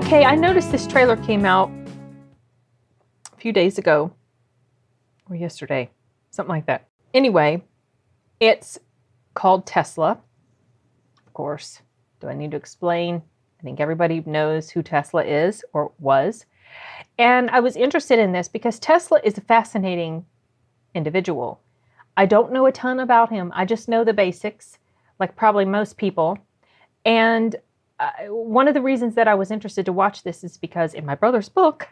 Okay, I noticed this trailer came out a few days ago, or yesterday, something like that. Anyway, it's called Tesla. Of course, do I need to explain? I think everybody knows who Tesla is or was. And I was interested in this because Tesla is a fascinating individual. I don't know a ton about him. I just know the basics, like probably most people. And one of the reasons that I was interested to watch this is because in my brother's book,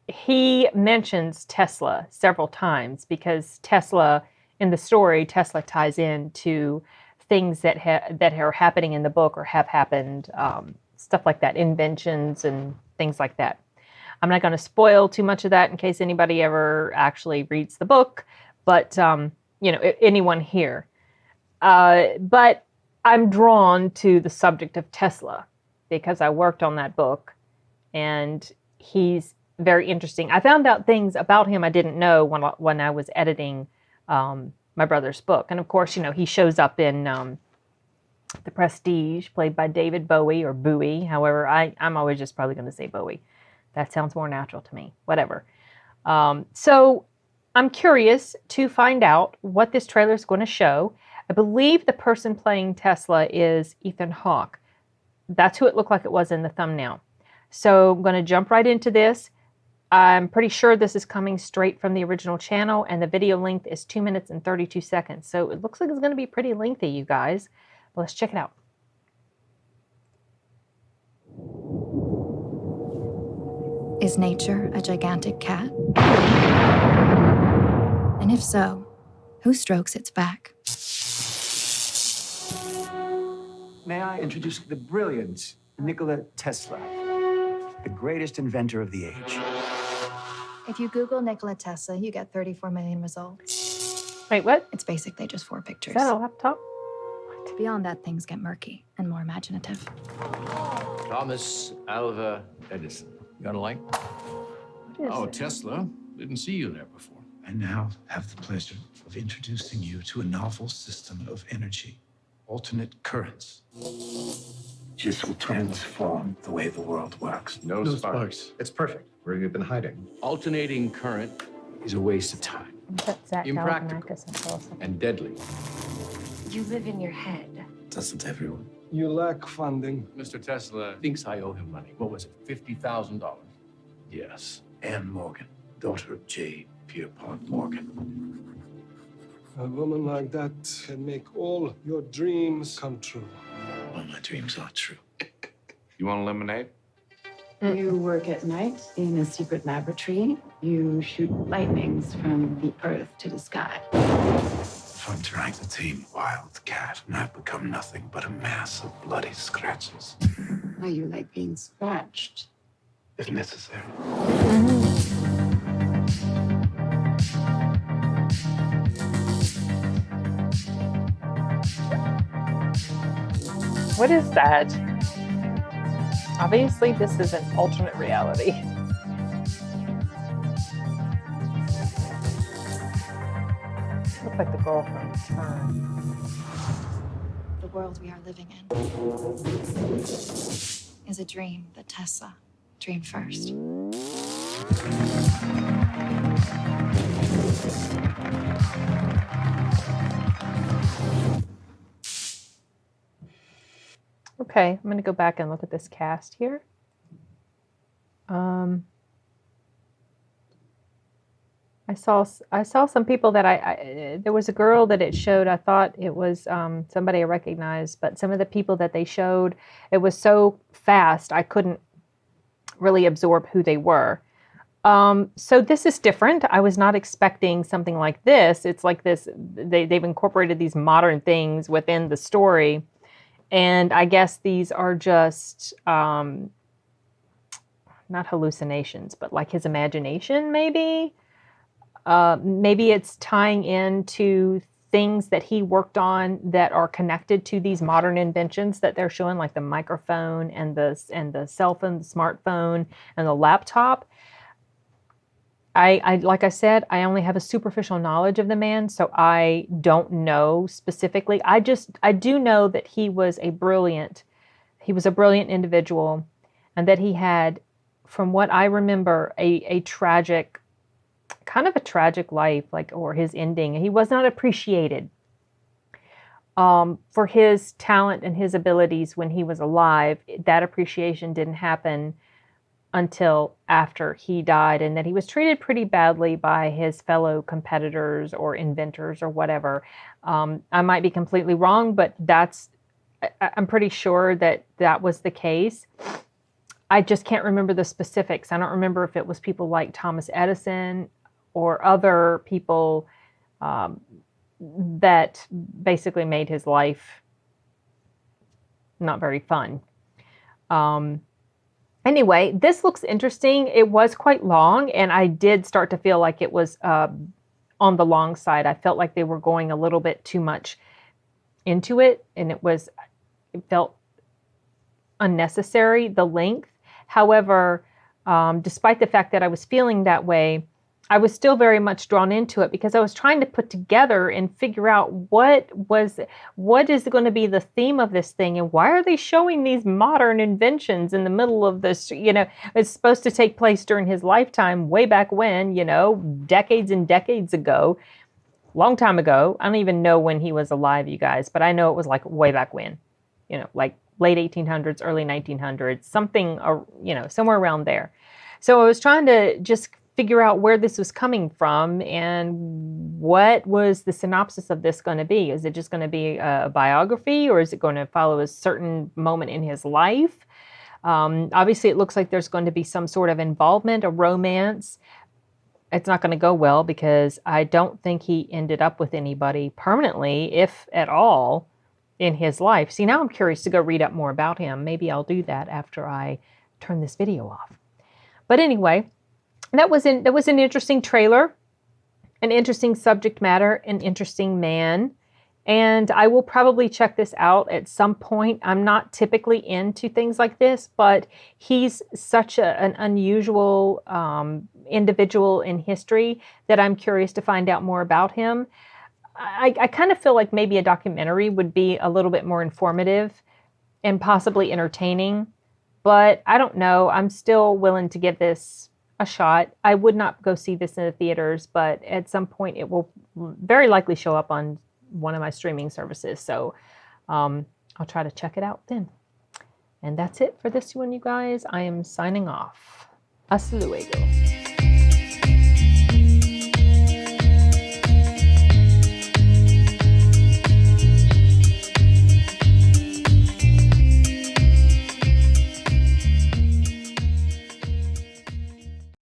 he mentions Tesla several times because Tesla, in the story, Tesla ties into things that are happening in the book or have happened, stuff like that, inventions and things like that. I'm not going to spoil too much of that in case anybody ever actually reads the book, but anyone here. But I'm drawn to the subject of Tesla because I worked on that book and he's very interesting. I found out things about him I didn't know when I was editing my brother's book. And of course, he shows up in The Prestige, played by David Bowie or Bowie. However, I'm always just probably going to say Bowie. That sounds more natural to me. Whatever. So I'm curious to find out what this trailer is going to show. I believe the person playing Tesla is Ethan Hawke. That's who it looked like it was in the thumbnail. So I'm going to jump right into this. I'm pretty sure this is coming straight from the original channel, and the video length is 2 minutes and 32 seconds. So it looks like it's going to be pretty lengthy, you guys. But let's check it out. Is nature a gigantic cat? And if so, who strokes its back? May I introduce the brilliant Nikola Tesla, the greatest inventor of the age. If you Google Nikola Tesla, you get 34 million results. Wait, what? It's basically just 4 pictures. Is that a laptop? Beyond that, things get murky and more imaginative. Thomas Alva Edison. You got a light? Oh, Tesla. Didn't see you there before. I now have the pleasure of introducing you to a novel system of energy, alternate currents. This will transform the way the world works. No sparks. It's perfect. Where have you been hiding? Alternating current is a waste of time. That's Zach Impractical. Galifianakis and Phyllis. And deadly. You live in your head. Doesn't everyone? You lack funding. Mr. Tesla thinks I owe him money. What was it, $50,000? Yes. Anne Morgan, daughter of J. Pierpont Morgan. A woman like that can make all your dreams come true. All my dreams are true. You want lemonade? You work at night in a secret laboratory. You shoot lightnings from the earth to the sky. From trying to tame a wild cat, and I've become nothing but a mass of bloody scratches. Are you like being scratched? If necessary. What is that? Obviously, this is an alternate reality. Looks like the girl from Turn. The world we are living in is a dream that Tesla dreamed first. Okay, I'm going to go back and look at this cast here. I saw some people that there was a girl that it showed. I thought it was somebody I recognized, but some of the people that they showed, it was so fast I couldn't really absorb who they were. So this is different. I was not expecting something like this. It's like this. They've incorporated these modern things within the story. And I guess these are just not hallucinations, but like his imagination, maybe. Maybe it's tying into things that he worked on that are connected to these modern inventions that they're showing, like the microphone and the cell phone, the smartphone, and the laptop. I like I said, I only have a superficial knowledge of the man, so I don't know specifically. I do know that he was a brilliant he was a brilliant individual, and that he had, from what I remember, a tragic, kind of a tragic life, like, or his ending. He was not appreciated for his talent and his abilities when he was alive. That appreciation didn't happen until after he died, and that he was treated pretty badly by his fellow competitors or inventors or whatever. I might be completely wrong, but I'm pretty sure that that was the case. I just can't remember the specifics. I don't remember if it was people like Thomas Edison or other people that basically made his life not very fun. Anyway, this looks interesting. It was quite long, and I did start to feel like it was on the long side. I felt like they were going a little bit too much into it, and it felt unnecessary, the length. However, despite the fact that I was feeling that way, I was still very much drawn into it because I was trying to put together and figure out what is going to be the theme of this thing, and why are they showing these modern inventions in the middle of this? It's supposed to take place during his lifetime, way back when, decades and decades ago, long time ago. I don't even know when he was alive, you guys, but I know it was like way back when, like late 1800s, early 1900s, something, somewhere around there. So I was trying to just figure out where this was coming from and what was the synopsis of this going to be. Is it just going to be a biography, or is it going to follow a certain moment in his life? Obviously, it looks like there's going to be some sort of involvement, a romance. It's not going to go well because I don't think he ended up with anybody permanently, if at all, in his life. See, now I'm curious to go read up more about him. Maybe I'll do that after I turn this video off. But anyway, that was an interesting trailer, an interesting subject matter, an interesting man. And I will probably check this out at some point. I'm not typically into things like this, but he's such an unusual individual in history that I'm curious to find out more about him. I kind of feel like maybe a documentary would be a little bit more informative and possibly entertaining, but I don't know. I'm still willing to give this a shot. I would not go see this in the theaters, but at some point it will very likely show up on one of my streaming services. So I'll try to check it out then. And that's it for this one, you guys. I am signing off. Hasta luego.